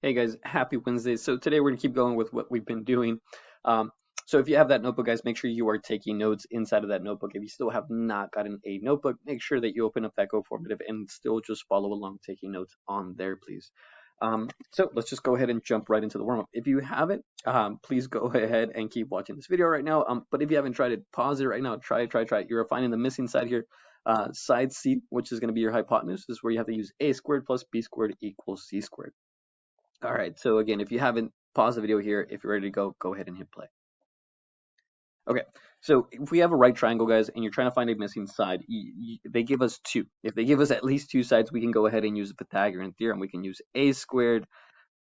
Hey guys, happy Wednesday. So today we're gonna keep going with what we've been doing. Um, so if you have that notebook, guys, make sure you are taking notes inside of that notebook. If you still have not gotten a notebook, make sure that you open up that Go Formative and still just follow along taking notes on there, please. So let's just go ahead and jump right into the warm-up. If you haven't, please go ahead and keep watching this video right now. But if you haven't tried it, pause it right now. Try it. You're finding the missing side here. Side C, which is going to be your hypotenuse, is where you have to use a squared plus b squared equals c squared. All right, so again, if you haven't, pause the video here. If you're ready to go ahead and hit play. Okay, so if we have a right triangle, guys, and you're trying to find a missing side, they give us two. If they give us at least two sides, we can go ahead and use the Pythagorean theorem. We can use a squared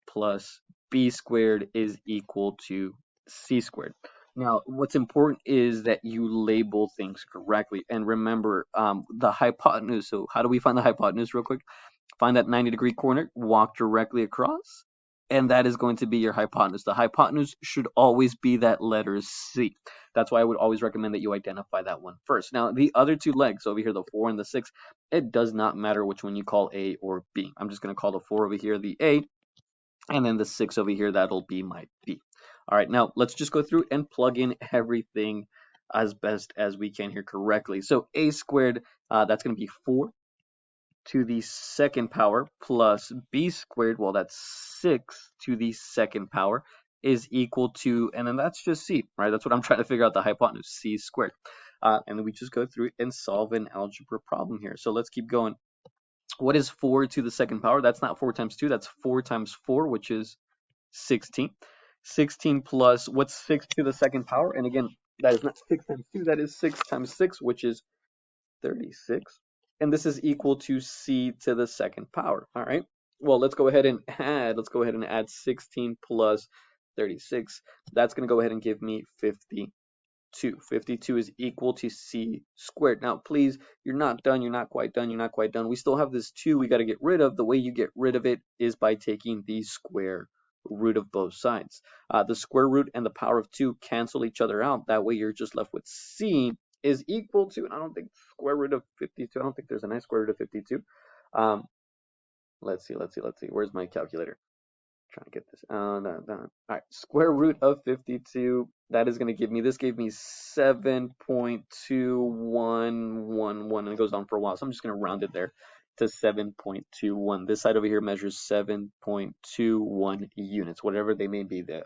plus b squared is equal to c squared. Now, what's important is that you label things correctly. And remember, the hypotenuse. So how do we find the hypotenuse real quick? Find that 90-degree corner, walk directly across, and that is going to be your hypotenuse. The hypotenuse should always be that letter C. That's why I would always recommend that you identify that one first. Now, the other two legs over here, the 4 and the 6, it does not matter which one you call A or B. I'm just going to call the 4 over here the A, and then the 6 over here, that'll be my B. All right, now let's just go through and plug in everything as best as we can here correctly. So A squared, that's going to be 4 to the second power plus b squared, well, that's 6 to the second power is equal to, and then that's just c, right? That's what I'm trying to figure out, the hypotenuse, c squared. And then we just go through and solve an algebra problem here. So let's keep going. What is 4 to the second power? That's not 4 times 2, that's 4 times 4, which is 16. 16 plus, what's 6 to the second power? And again, that is not 6 times 2, that is 6 times 6, which is 36. And this is equal to c to the second power. All right. Well, let's go ahead and add. Let's go ahead and add 16 plus 36. That's going to go ahead and give me 52. 52 is equal to c squared. Now, please, you're not done. You're not quite done. You're not quite done. We still have this 2 we got to get rid of. The way you get rid of it is by taking the square root of both sides. The square root and the power of 2 cancel each other out. That way, you're just left with c is equal to, and I don't think square root of 52, I don't think there's a nice square root of 52. Let's see. Where's my calculator? Trying to get this. No. All right, square root of 52, that is going to give me, this gave me 7.2111, and it goes on for a while, so I'm just going to round it there to 7.21. This side over here measures 7.21 units, whatever they may be, the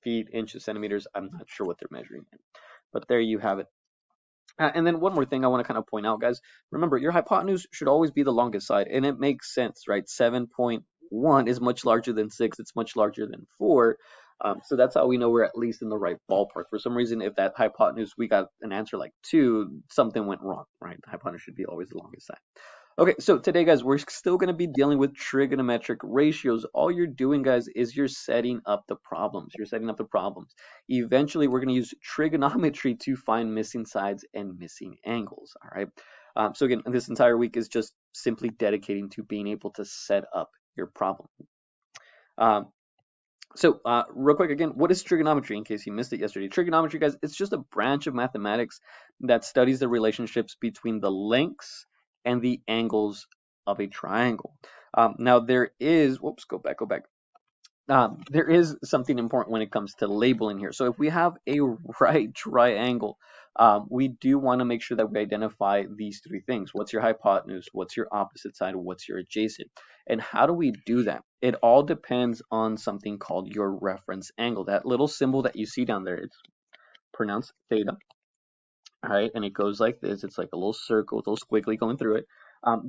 feet, inches, centimeters, I'm not sure what they're measuring in. But there you have it. And then one more thing I want to kind of point out, guys. Remember, your hypotenuse should always be the longest side, and it makes sense, right? 7.1 is much larger than 6. It's much larger than 4. So that's how we know we're at least in the right ballpark. For some reason, if that hypotenuse, we got an answer like 2, something went wrong, right? The hypotenuse should be always the longest side. Okay, so today, guys, we're still going to be dealing with trigonometric ratios. All you're doing, guys, is you're setting up the problems. Eventually, we're going to use trigonometry to find missing sides and missing angles, all right? So again, this entire week is just simply dedicating to being able to set up your problem. Real quick again, what is trigonometry in case you missed it yesterday? Trigonometry, guys, it's just a branch of mathematics that studies the relationships between the lengths and the angles of a triangle. Now there is, whoops, go back. There is something important when it comes to labeling here. So if we have a right triangle, we do want to make sure that we identify these three things. What's your hypotenuse? What's your opposite side? What's your adjacent? And how do we do that? It all depends on something called your reference angle. That little symbol that you see down there, it's pronounced theta. All right, and it goes like this. It's like a little circle with a little squiggly going through it.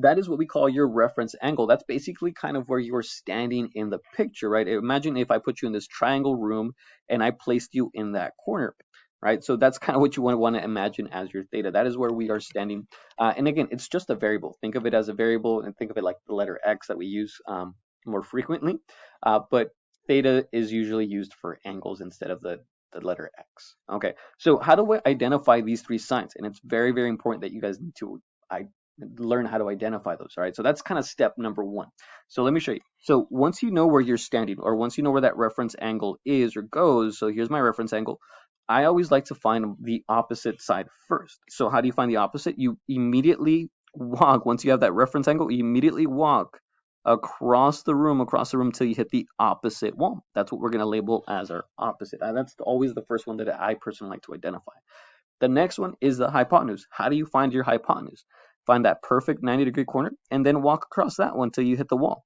That is what we call your reference angle. That's basically kind of where you're standing in the picture, right? Imagine if I put you in this triangle room and I placed you in that corner, right? So that's kind of what you want to imagine as your theta. That is where we are standing. And again, it's just a variable. Think of it as a variable and think of it like the letter X that we use more frequently. But theta is usually used for angles instead of the letter X. Okay, so how do we identify these three signs? And it's very, very important that you guys need to learn how to identify those. All right, so that's kind of step number 1. So let me show you. So once you know where you're standing, or once you know where that reference angle is or goes, so here's my reference angle, I always like to find the opposite side first. So how do you find the opposite? You immediately walk, once you have that reference angle, you immediately walk across the room till you hit the opposite wall. That's what we're going to label as our opposite. That's always the first one that I personally like to identify. The next one is the hypotenuse. How do you find your hypotenuse? Find that perfect 90-degree corner and then walk across that one till you hit the wall.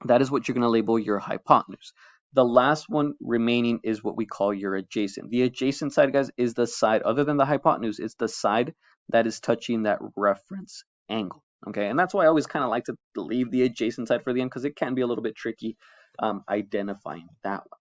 That is what you're going to label your hypotenuse. The last one remaining is what we call your adjacent. The adjacent side, guys, is the side, other than the hypotenuse, it's the side that is touching that reference angle. Okay, and that's why I always kind of like to leave the adjacent side for the end, because it can be a little bit tricky identifying that one.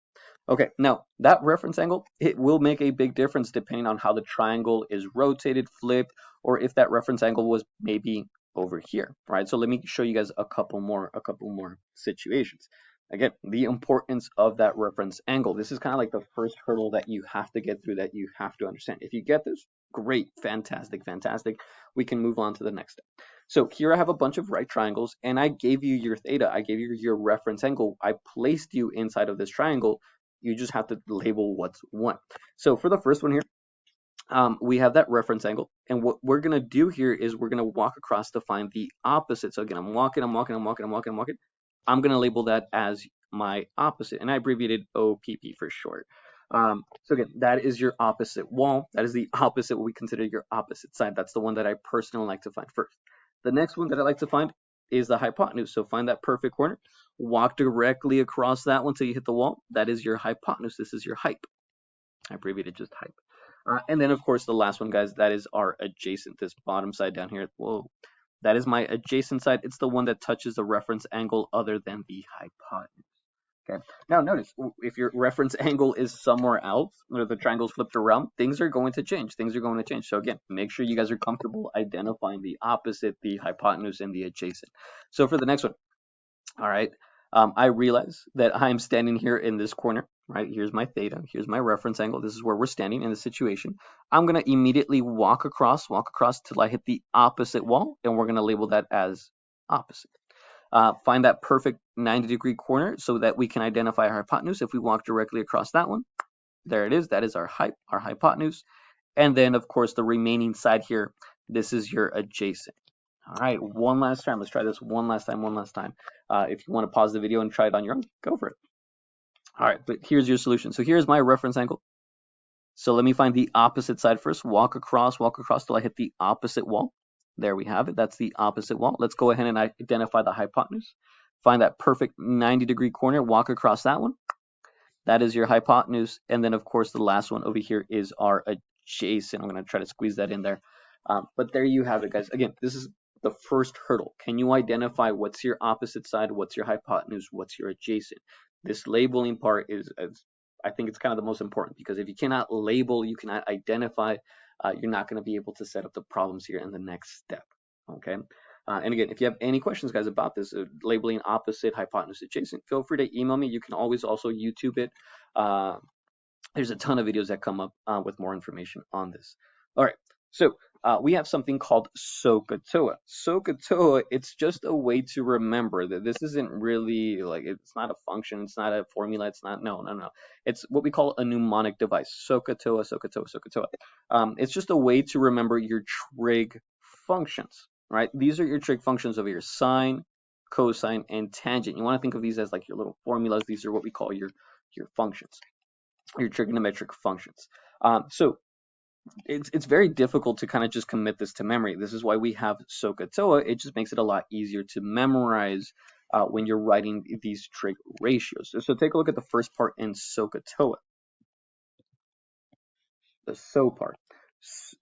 Okay, now that reference angle, it will make a big difference depending on how the triangle is rotated, flipped, or if that reference angle was maybe over here, right? So let me show you guys a couple more situations. Again, the importance of that reference angle. This is kind of like the first hurdle that you have to get through, that you have to understand. If you get this, great, fantastic, fantastic. We can move on to the next step. So here I have a bunch of right triangles, and I gave you your theta. I gave you your reference angle. I placed you inside of this triangle. You just have to label what's what. So for the first one here, we have that reference angle, and what we're gonna do here is we're gonna walk across to find the opposite. So again, I'm walking. I'm gonna label that as my opposite, and I abbreviated OPP for short. So again, that is your opposite wall. That is the opposite, what we consider your opposite side. That's the one that I personally like to find first. The next one that I like to find is the hypotenuse. So find that perfect corner, walk directly across that one till you hit the wall. That is your hypotenuse. This is your hype. I abbreviated just hype. And then, of course, the last one, guys, that is our adjacent, this bottom side down here. Whoa, that is my adjacent side. It's the one that touches the reference angle other than the hypotenuse. Okay. Now, notice, if your reference angle is somewhere else, or the triangle's flipped around, things are going to change. So again, make sure you guys are comfortable identifying the opposite, the hypotenuse, and the adjacent. So for the next one, all right, I realize that I'm standing here in this corner, right? Here's my theta, here's my reference angle. This is where we're standing in the situation. I'm gonna immediately walk across till I hit the opposite wall, and we're gonna label that as opposite. Find that perfect 90-degree corner so that we can identify our hypotenuse. If we walk directly across that one, there it is. That is our hypotenuse. And then, of course, the remaining side here, this is your adjacent. All right, one last time. Let's try this one last time. If you want to pause the video and try it on your own, go for it. All right, but here's your solution. So here's my reference angle. So let me find the opposite side first. Walk across till I hit the opposite wall. There we have it. That's the opposite wall. Let's go ahead and identify the hypotenuse. Find that perfect 90-degree corner. Walk across that one. That is your hypotenuse. And then, of course, the last one over here is our adjacent. I'm going to try to squeeze that in there. But there you have it, guys. Again, this is the first hurdle. Can you identify what's your opposite side, what's your hypotenuse, what's your adjacent? This labeling part is I think it's kind of the most important, because if you cannot label, you cannot identify, you're not going to be able to set up the problems here in the next step. Okay. And again, if you have any questions, guys, about this, labeling opposite, hypotenuse, adjacent, feel free to email me. You can always also YouTube it. There's a ton of videos that come up with more information on this. All right, so we have something called SOHCAHTOA. SOHCAHTOA, it's just a way to remember that this isn't really like, it's not a function, it's not a formula, it's not, no. It's what we call a mnemonic device. SOHCAHTOA. It's just a way to remember your trig functions, right? These are your trig functions of your sine, cosine, and tangent. You want to think of these as like your little formulas. These are what we call your functions, your trigonometric functions. So it's very difficult to kind of just commit this to memory. This is why we have SOHCAHTOA. It just makes it a lot easier to memorize when you're writing these trig ratios. So take a look at the first part in SOHCAHTOA. The SO part.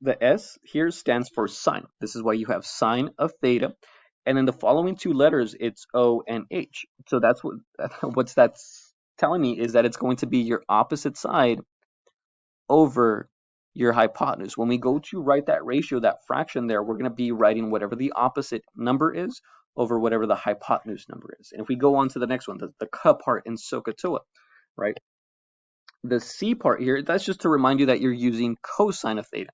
The S here stands for sine. This is why you have sine of theta. And then the following two letters, it's O and H. So that's what's that's telling me is that it's going to be your opposite side over your hypotenuse. When we go to write that ratio, that fraction there, we're going to be writing whatever the opposite number is over whatever the hypotenuse number is. And if we go on to the next one, the K part in SOHCAHTOA, right? The C part here, that's just to remind you that you're using cosine of theta.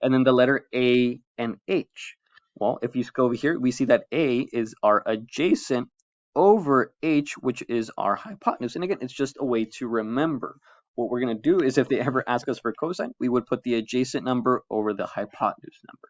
And then the letter A and H. Well, if you go over here, we see that A is our adjacent over H, which is our hypotenuse. And again, it's just a way to remember. What we're going to do is if they ever ask us for cosine, we would put the adjacent number over the hypotenuse number,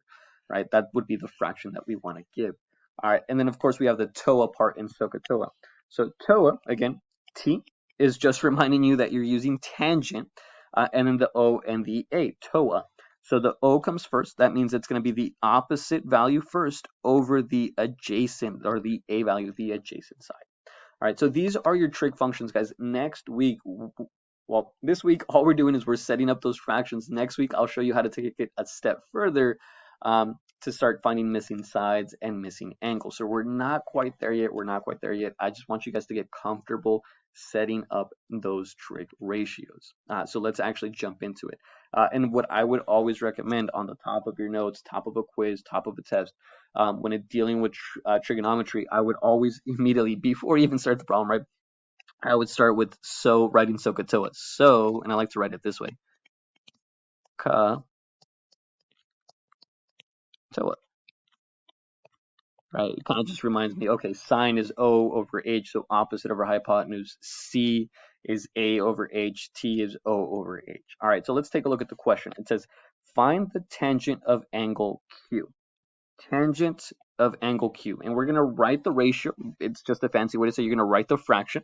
right? That would be the fraction that we want to give. All right, and then of course we have the TOA part in SOHCAHTOA. So TOA, again, T is just reminding you that you're using tangent, and then the O and the A, TOA. So the O comes first. That means it's going to be the opposite value first over the adjacent, or the A value, the adjacent side. All right, so these are your trig functions, guys. Next week, well, this week, all we're doing is we're setting up those fractions. Next week, I'll show you how to take it a step further to start finding missing sides and missing angles. So we're not quite there yet. We're not quite there yet. I just want you guys to get comfortable setting up those trig ratios. So let's actually jump into it. And what I would always recommend on the top of your notes, top of a quiz, top of a test, when it's dealing with trigonometry, I would always immediately, before you even start the problem, right, I would start with writing SOHCAHTOA. So, and I like to write it this way, KA-TOA. Right, it kind of just reminds me, okay, sine is O over H, so opposite over hypotenuse. C is A over H, T is O over H. All right, so let's take a look at the question. It says, find the tangent of angle Q. Tangent of angle Q. And we're going to write the ratio. It's just a fancy way to say you're going to write the fraction.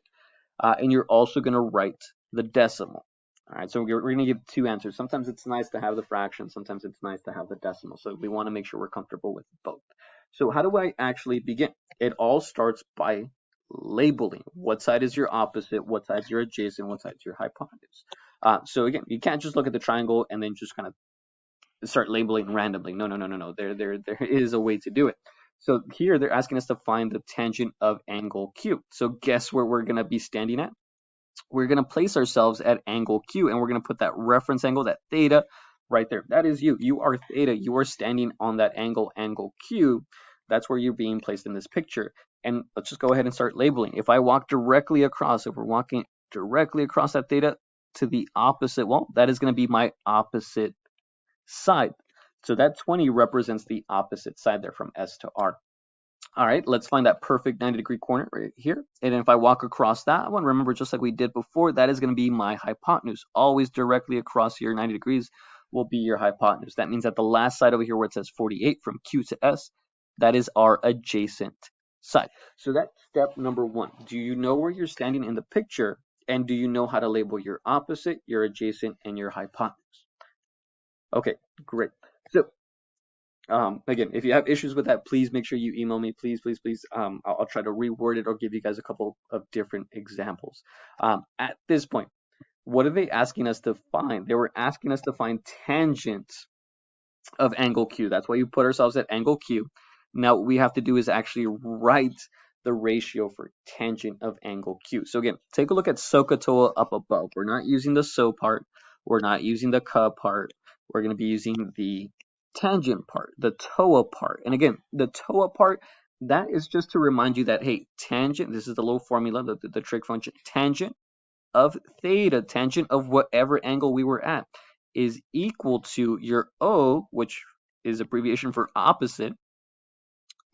And you're also going to write the decimal. All right, so we're going to give two answers. Sometimes it's nice to have the fraction. Sometimes it's nice to have the decimal. So we want to make sure we're comfortable with both. So how do I actually begin? It all starts by labeling. What side is your opposite? What side is your adjacent? What side is your hypotenuse? So again, you can't just look at the triangle and then just kind of start labeling randomly. No. There is a way to do it. So here they're asking us to find the tangent of angle Q. So guess where we're going to be standing at? We're going to place ourselves at angle Q, and we're going to put that reference angle, that theta, right there. That is you. You are theta. You are standing on that angle, angle Q. That's where you're being placed in this picture. And let's just go ahead and start labeling. If I walk directly across, if we're walking directly across that theta to the opposite, well, that is going to be my opposite side. So that 20 represents the opposite side there from S to R. All right, let's find that perfect 90-degree corner right here. And if I walk across that one, remember, just like we did before, that is going to be my hypotenuse. Always directly across your 90 degrees will be your hypotenuse. That means that the last side over here where it says 48 from Q to S, that is our adjacent side. So that's step number one. Do you know where you're standing in the picture? And do you know how to label your opposite, your adjacent, and your hypotenuse? Okay, great. So again, if you have issues with that, please make sure you email me. Please. I'll try to reword it or give you guys a couple of different examples. At this point, what are they asking us to find? They were asking us to find tangent of angle Q. That's why you put ourselves at angle Q. Now what we have to do is actually write the ratio for tangent of angle Q. So again, take a look at SOHCAHTOA up above. We're not using the SO part. We're not using the KA part. We're going to be using the tangent part, the TOA part. And again, the TOA part, that is just to remind you that, hey, tangent, this is the little formula, the trig function, tangent of theta, tangent of whatever angle we were at, is equal to your O, which is abbreviation for opposite,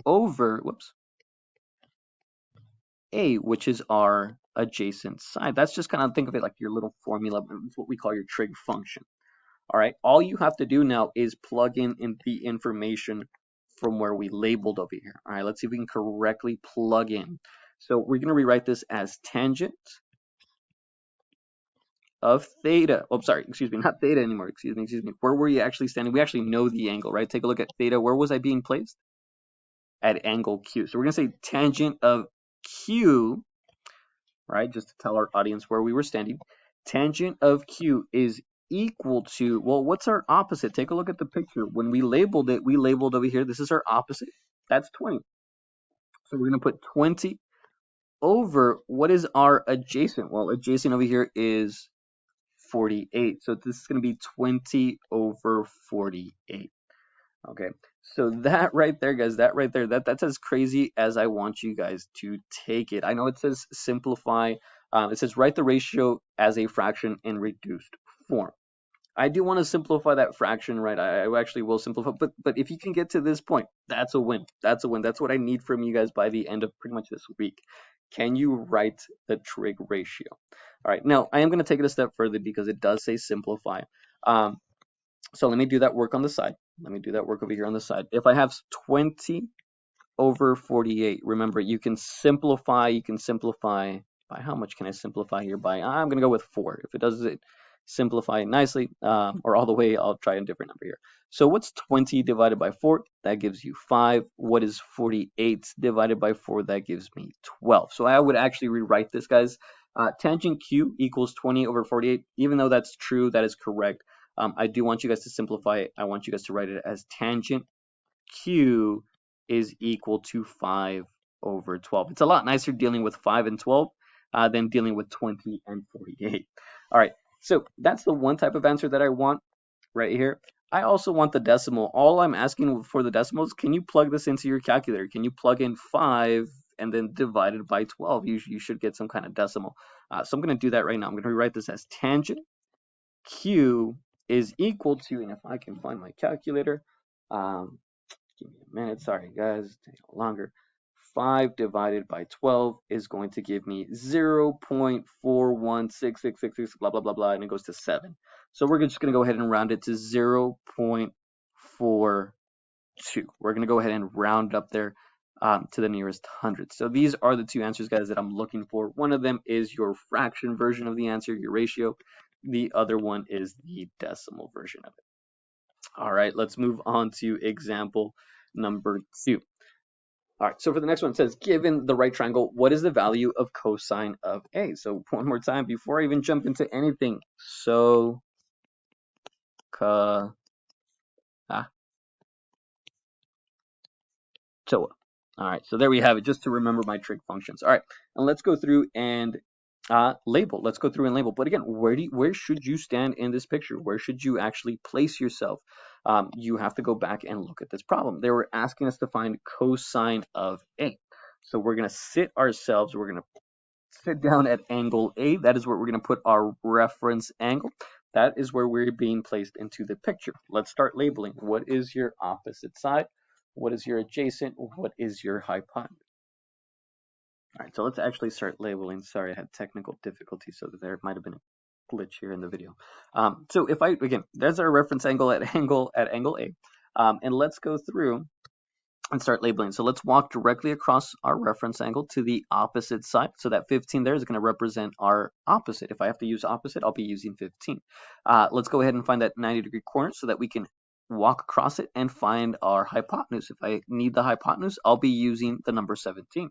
over, A, which is our adjacent side. That's just kind of, think of it like your little formula. It's what we call your trig function. All right, all you have to do now is plug in the information from where we labeled over here. All right, let's see if we can correctly plug in. So we're going to rewrite this as tangent of theta. Oh, sorry, excuse me, not theta anymore. Excuse me. Where were you actually standing? We actually know the angle, right? Take a look at theta. Where was I being placed? At angle Q. So we're going to say tangent of Q, right? Just to tell our audience where we were standing. Tangent of Q is equal to, well, what's our opposite? Take a look at the picture. When we labeled it, we labeled over here, this is our opposite. That's 20. So we're going to put 20 over, what is our adjacent? Well, adjacent over here is 48. So this is going to be 20 over 48. Okay, so that right there, guys, that's as crazy as I want you guys to take it. I know it says simplify. It says write the ratio as a fraction in reduced form. I do want to simplify that fraction, right? I actually will simplify, but if you can get to this point, that's a win. That's a win. That's what I need from you guys by the end of pretty much this week. Can you write the trig ratio? All right, now I am going to take it a step further because it does say simplify. So let me do that work on the side. Let me do that work over here on the side. If I have 20 over 48. Remember, you can simplify. By how much can I simplify here? By, I'm going to go with 4. If it doesn't simplify it nicely, or all the way, I'll try a different number here. So what's 20 divided by 4? That gives you 5. What is 48 divided by 4? That gives me 12. So I would actually rewrite this, guys. Tangent Q equals 20 over 48. Even though that's true, that is correct. I do want you guys to simplify it. I want you guys to write it as tangent Q is equal to 5 over 12. It's a lot nicer dealing with 5 and 12 than dealing with 20 and 48. All right, so that's the one type of answer that I want right here. I also want the decimal. All I'm asking for the decimals, can you plug this into your calculator? Can you plug in 5 and then divide it by 12? You should get some kind of decimal. So I'm going to do that right now. I'm going to rewrite this as tangent Q is equal to, and if I can find my calculator, give me a minute. Sorry, guys. Take longer. 5 divided by 12 is going to give me 0.416666, blah, blah, blah, blah, and it goes to 7. So we're just going to go ahead and round it to 0.42. We're going to go ahead and round up there to the nearest hundredth. So these are the two answers, guys, that I'm looking for. One of them is your fraction version of the answer, your ratio. The other one is the decimal version of it. All right, let's move on to example number 2. All right, so for the next one, it says, given the right triangle, what is the value of cosine of A? So one more time before I even jump into anything. So, toa. All right, so there we have it, just to remember my trig functions. All right, and let's go through and label. Let's go through and label. But again, where should you stand in this picture? Where should you actually place yourself? You have to go back and look at this problem. They were asking us to find cosine of A. So we're going to sit ourselves. We're going to sit down at angle A. That is where we're going to put our reference angle. That is where we're being placed into the picture. Let's start labeling. What is your opposite side? What is your adjacent? What is your hypotenuse? All right, so let's actually start labeling. Sorry, I had technical difficulties, so there might have been a glitch here in the video. So if again, there's our reference angle at angle A, and let's go through and start labeling. So let's walk directly across our reference angle to the opposite side. So that 15 there is going to represent our opposite. If I have to use opposite, I'll be using 15. Let's go ahead and find that 90-degree corner so that we can walk across it and find our hypotenuse. If I need the hypotenuse, I'll be using the number 17.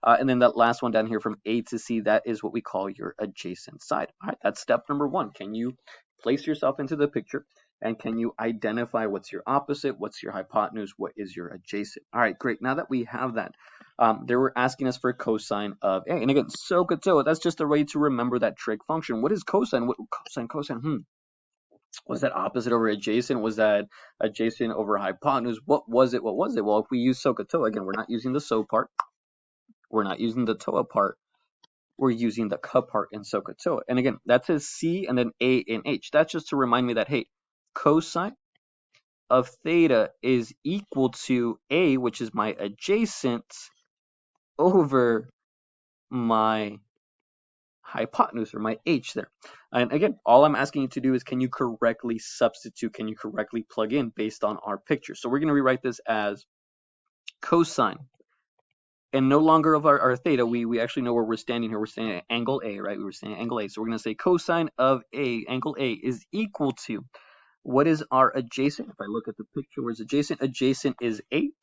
And then that last one down here from A to C, that is what we call your adjacent side. All right, that's step number 1. Can you place yourself into the picture? And can you identify what's your opposite, what's your hypotenuse, what is your adjacent? All right, great. Now that we have that, they were asking us for cosine of A. And again, SOHCAHTOA, that's just a way to remember that trig function. What is cosine? What cosine? Was that opposite over adjacent? Was that adjacent over hypotenuse? What was it? Well, if we use SOHCAHTOA, again, we're not using the SO part. We're not using the TOA part. We're using the CA part in SOHCAHTOA. And again, that says C and then A and H. That's just to remind me that, hey, cosine of theta is equal to A, which is my adjacent, over my hypotenuse, or my H there. And again, all I'm asking you to do is, can you correctly substitute? Can you correctly plug in based on our picture? So we're going to rewrite this as cosine, and no longer of our theta. We actually know where we're standing here. We're standing at angle A, right? We were standing at angle A. So we're going to say cosine of A, angle A, is equal to, what is our adjacent? If I look at the picture, where's adjacent? Adjacent is 8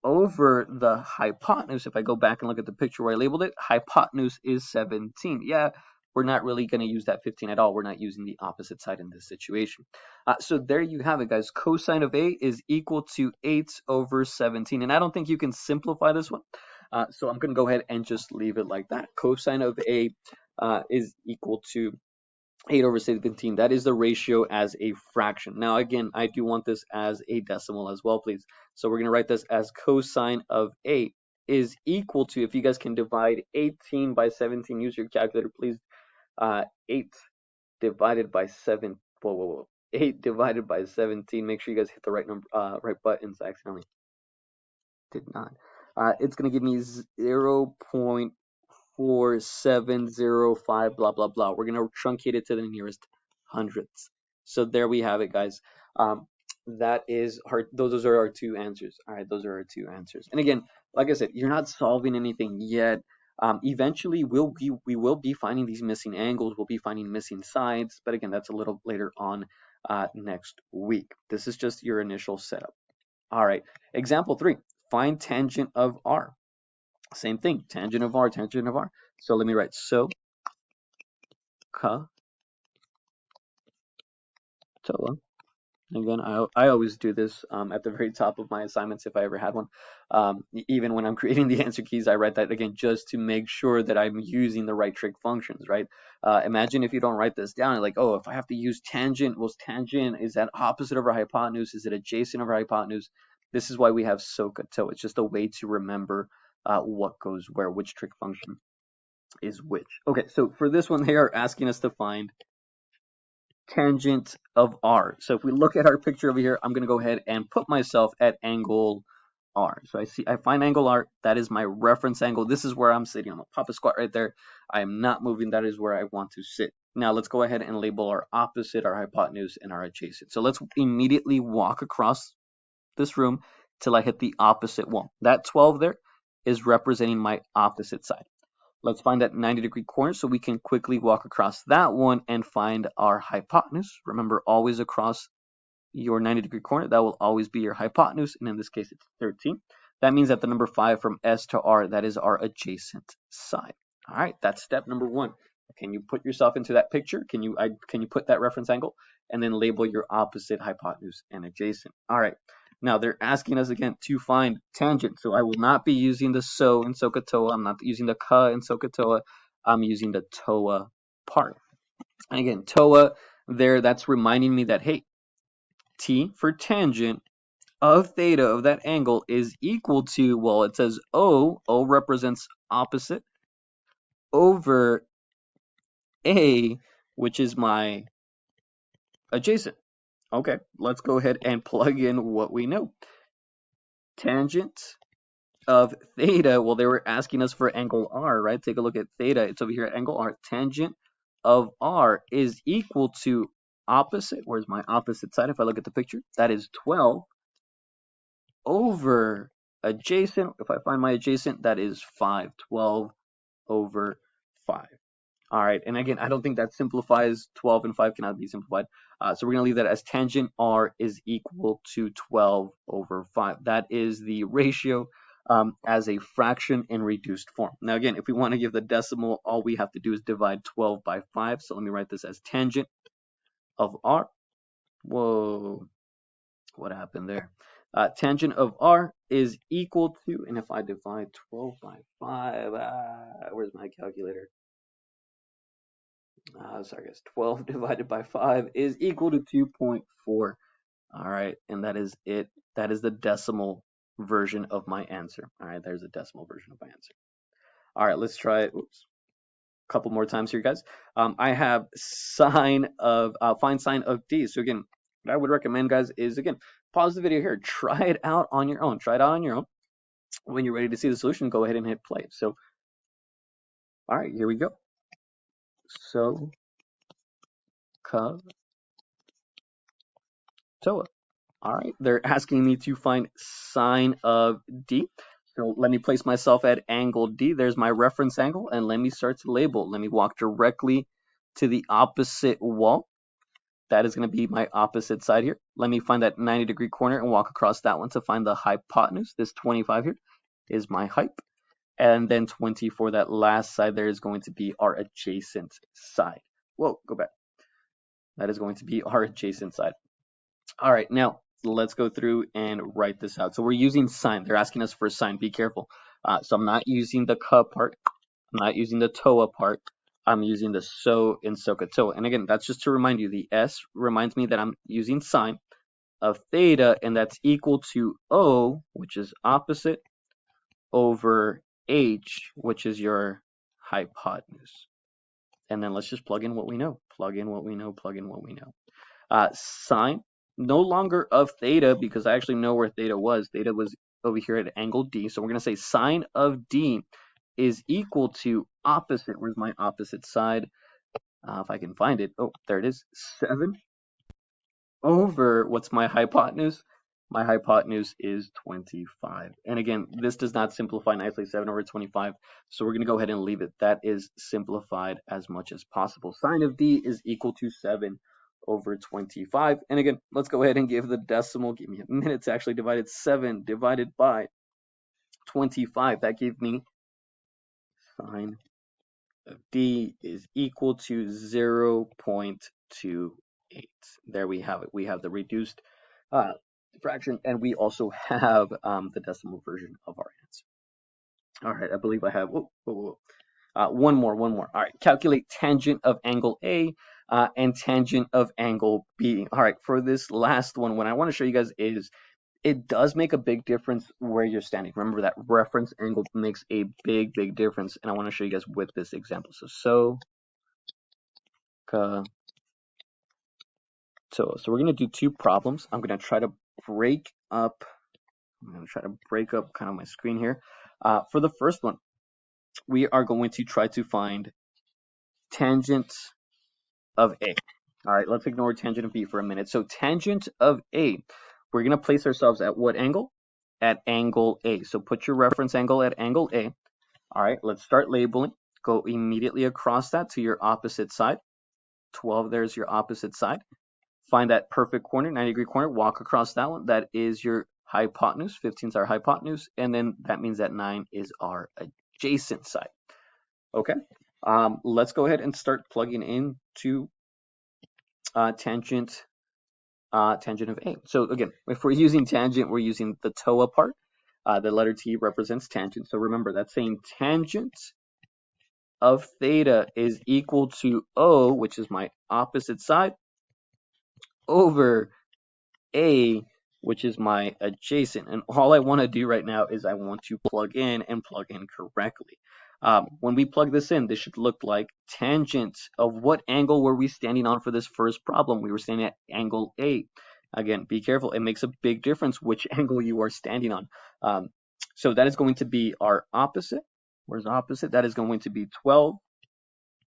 over the hypotenuse. If I go back and look at the picture where I labeled it, hypotenuse is 17. Yeah, we're not really going to use that 15 at all. We're not using the opposite side in this situation. So there you have it, guys. Cosine of A is equal to 8 over 17. And I don't think you can simplify this one. So I'm going to go ahead and just leave it like that. Cosine of A is equal to 8 over 17. That is the ratio as a fraction. Now, again, I do want this as a decimal as well, please. So we're going to write this as cosine of A is equal to, if you guys can divide 18 by 17, use your calculator, please. 8 divided by 7. Whoa. 8 divided by 17. Make sure you guys hit the right number, right buttons. I accidentally did not. It's going to give me 0.4705, blah, blah, blah. We're going to truncate it to the nearest hundredths. So there we have it, guys. That is hard. Those are our two answers. All right, those are our two answers. And again, like I said, you're not solving anything yet. Eventually, we will be finding these missing angles. We'll be finding missing sides. But again, that's a little later on next week. This is just your initial setup. All right. Example 3. Find tangent of r. Same thing. Tangent of r. Tangent of r. So let me write so ka toa. Again, I always do this at the very top of my assignments if I ever had one. Even when I'm creating the answer keys, I write that again just to make sure that I'm using the right trig functions, right? Imagine if you don't write this down, like, oh, if I have to use tangent, well, tangent, is that opposite over hypotenuse? Is it adjacent over hypotenuse? This is why we have SOHCAHTOA. It's just a way to remember what goes where, which trig function is which. Okay, so for this one, they are asking us to find tangent of r. So if we look at our picture over here, I'm going to go ahead and put myself at angle r. So I find angle r. That is my reference angle. This is where I'm sitting. I'm going to pop a squat right there. I am not moving. That is where I want to sit. Now let's go ahead and label our opposite, our hypotenuse, and our adjacent. So let's immediately walk across this room till I hit the opposite wall. That 12 there is representing my opposite side. Let's find that 90-degree corner so we can quickly walk across that one and find our hypotenuse. Remember, always across your 90-degree corner, that will always be your hypotenuse, and in this case, it's 13. That means that the number 5 from S to R, that is our adjacent side. All right, that's step number 1. Can you put yourself into that picture? Can you put that reference angle and then label your opposite, hypotenuse, and adjacent? All right. Now they're asking us again to find tangent. So I will not be using the so in SOHCAHTOA. I'm not using the ka in SOHCAHTOA. I'm using the toa part. And again, toa there, that's reminding me that, hey, t for tangent of theta of that angle is equal to, well, it says O represents opposite, over A, which is my adjacent. Okay, let's go ahead and plug in what we know. Tangent of theta, well, they were asking us for angle r, right? Take a look at theta. It's over here at angle r. Tangent of r is equal to opposite. Where's my opposite side? If I look at the picture, that is 12 over adjacent. If I find my adjacent, that is 5. 12 over 5. All right, and again, I don't think that simplifies. 12 and 5 cannot be simplified. So we're going to leave that as tangent r is equal to 12 over 5. That is the ratio as a fraction in reduced form. Now again, if we want to give the decimal, all we have to do is divide 12 by 5. So let me write this as tangent of r. Whoa, what happened there? Tangent of r is equal to, and if I divide 12 by 5, where's my calculator? Sorry guys, 12 divided by 5 is equal to 2.4. All right, and that is it. That is the decimal version of my answer. All right, there's a decimal version of my answer. All right, let's try it. Oops. A couple more times here, guys. I have find sine of d. So again, what I would recommend, guys, is again, pause the video here. Try it out on your own. Try it out on your own. When you're ready to see the solution, go ahead and hit play. So, all right, here we go. So, toa. All right, they're asking me to find sine of d. So let me place myself at angle D. There's my reference angle, and let me start to label. Let me walk directly to the opposite wall. That is going to be my opposite side here. Let me find that 90-degree corner and walk across that one to find the hypotenuse. This 25 here is my height. And then 20 for that last side there is going to be our adjacent side. Whoa, go back. That is going to be our adjacent side. All right, now let's go through and write this out. So we're using sine. They're asking us for sine. Be careful. So I'm not using the ka part. I'm not using the toa part. I'm using the so in SOHCAHTOA. And again, that's just to remind you, the S reminds me that I'm using sine of theta, and that's equal to O, which is opposite, over H, which is your hypotenuse. And then let's just plug in what we know. Plug in what we know, plug in what we know. Sine, no longer of theta, because I actually know where theta was. Theta was over here at angle D. So we're going to say sine of D is equal to opposite. Where's my opposite side? If I can find it. Oh, there it is. 7 over, what's my hypotenuse? My hypotenuse is 25. And again, this does not simplify nicely, 7 over 25. So we're going to go ahead and leave it. That is simplified as much as possible. Sine of d is equal to 7 over 25. And again, let's go ahead and give the decimal. Give me a minute to actually divide it. 7 divided by 25. That gave me sine of d is equal to 0.28. There we have it. We have the reduced fraction, and we also have the decimal version of our answer. All right, I believe I have one more. All right, calculate tangent of angle A and tangent of angle B. All right, for this last one, what I want to show you guys is it does make a big difference where you're standing. Remember that reference angle makes a big difference, and I want to show you guys with this example. So we're gonna do two problems. I'm gonna try to break up. Kind of my screen here. For the first one, we are going to try to find tangent of A. All right, let's ignore tangent of B for a minute. So tangent of A, we're gonna place ourselves at what angle? At angle A. So put your reference angle at angle A. All right, let's start labeling. Go immediately across that to your opposite side. 12, there's your opposite side. Find that perfect corner, 90-degree corner, walk across that one. That is your hypotenuse. 15 is our hypotenuse, and then that means that 9 is our adjacent side. Okay, let's go ahead and start plugging into tangent of A. So again, if we're using tangent, we're using the TOA part. The letter T represents tangent. So remember, that's saying tangent of theta is equal to O, which is my opposite side, over A, which is my adjacent. And all I want to do right now is I want to plug in and plug in correctly. When we plug this in, this should look like tangent of what angle were we standing on for this first problem? We were standing at angle A. Again, be careful. It makes a big difference which angle you are standing on. So that is going to be our opposite. Where's opposite? That is going to be 12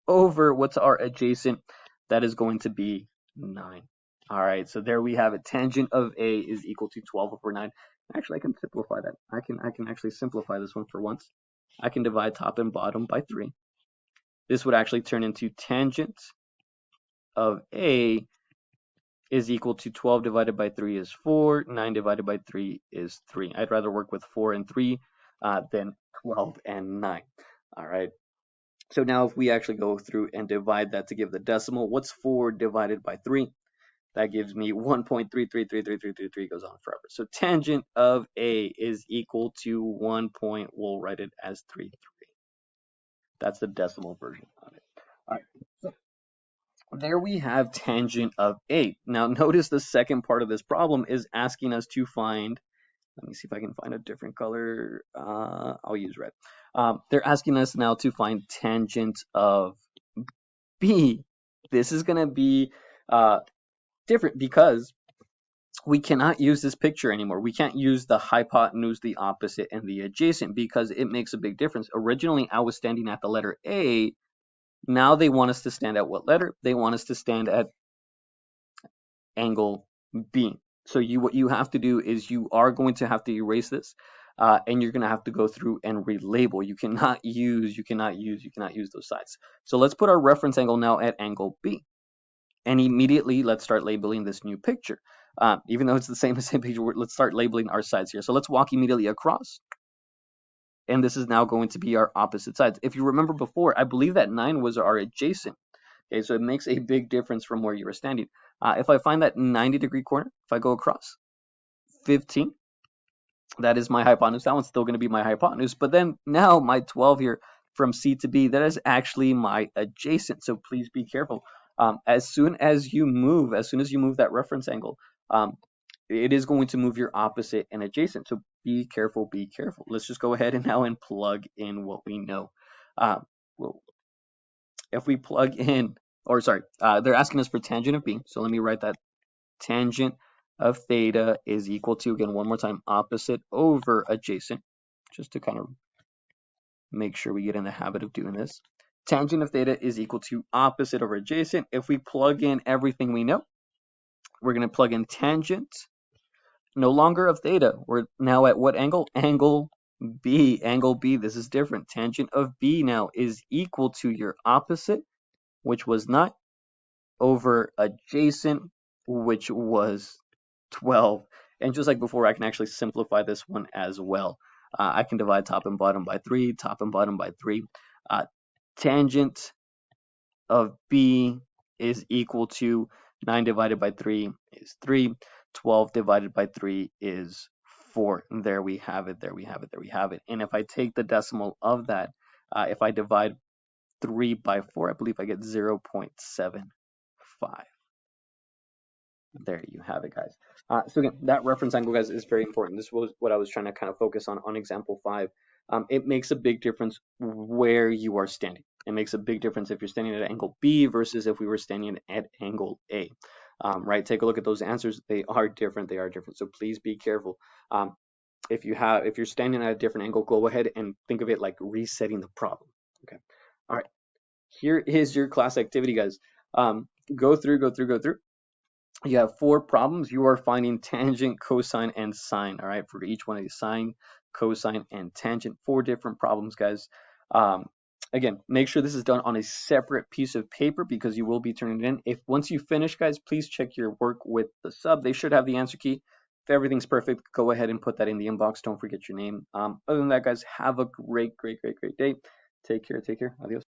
over what's our adjacent? That is going to be 9. All right, so there we have it. Tangent of A is equal to 12 over 9. Actually, I can simplify that. I can actually simplify this one for once. I can divide top and bottom by 3. This would actually turn into tangent of A is equal to 12 divided by 3 is 4. 9 divided by 3 is 3. I'd rather work with 4 and 3 than 12 and 9. All right. So now if we actually go through and divide that to give the decimal, what's 4 divided by 3? That gives me 1.333333 goes on forever. So tangent of A is equal to 1. We'll write it as 33. That's the decimal version of it. All right. So there we have tangent of A. Now notice the second part of this problem is asking us to find, let me see if I can find a different color. I'll use red. They're asking us now to find tangent of B. This is going to be different because we cannot use this picture anymore. We can't use the hypotenuse, the opposite, and the adjacent because it makes a big difference. Originally, I was standing at the letter A. Now they want us to stand at what letter? They want us to stand at angle B. So what you have to do is you are going to have to erase this, and you're going to have to go through and relabel. You cannot use those sides. So let's put our reference angle now at angle B. And immediately, let's start labeling this new picture. Even though it's the same picture, let's start labeling our sides here. So let's walk immediately across. And this is now going to be our opposite sides. If you remember before, I believe that 9 was our adjacent. Okay, so it makes a big difference from where you were standing. If I find that 90-degree corner, if I go across, 15, that is my hypotenuse. That one's still going to be my hypotenuse. But then now my 12 here from C to B, that is actually my adjacent. So please be careful. As soon as you move that reference angle, it is going to move your opposite and adjacent. So be careful. Let's just go ahead and now and plug in what we know. If we plug in, they're asking us for tangent of B. So let me write that. Tangent of theta is equal to, again, one more time, opposite over adjacent, just to kind of make sure we get in the habit of doing this. Tangent of theta is equal to opposite over adjacent. If we plug in everything we know, We're going to plug in tangent, no longer of theta. We're now at what angle? Angle B. Angle B. This is different. Tangent of B now is equal to your opposite, which was not, over adjacent, which was 12. And just like before, I can actually simplify this one as well. I can divide top and bottom by 3, top and bottom by 3. Tangent of B is equal to 9 divided by 3 is 3. 12 divided by 3 is 4. And there we have it, there we have it, there we have it. And if I take the decimal of that, if I divide 3 by 4, I believe I get 0.75. There you have it, guys. So again, that reference angle, guys, is very important. This was what I was trying to kind of focus on example 5. It makes a big difference where you are standing. It makes a big difference if you're standing at angle B versus if we were standing at angle A. Right? Take a look at those answers. They are different. They are different. So please be careful. If you're standing at a different angle, go ahead and think of it like resetting the problem. Okay. All right. Here is your class activity, guys. Go through. You have 4 problems. You are finding tangent, cosine, and sine. All right, for each one of these: sine, cosine, and tangent. 4 different problems, guys. Again, make sure this is done on a separate piece of paper because you will be turning it in. If once you finish, guys, please check your work with the sub. They should have the answer key. If everything's perfect, go ahead and put that in the inbox. Don't forget your name. Other than that, guys, have a great day. Take care. Adios.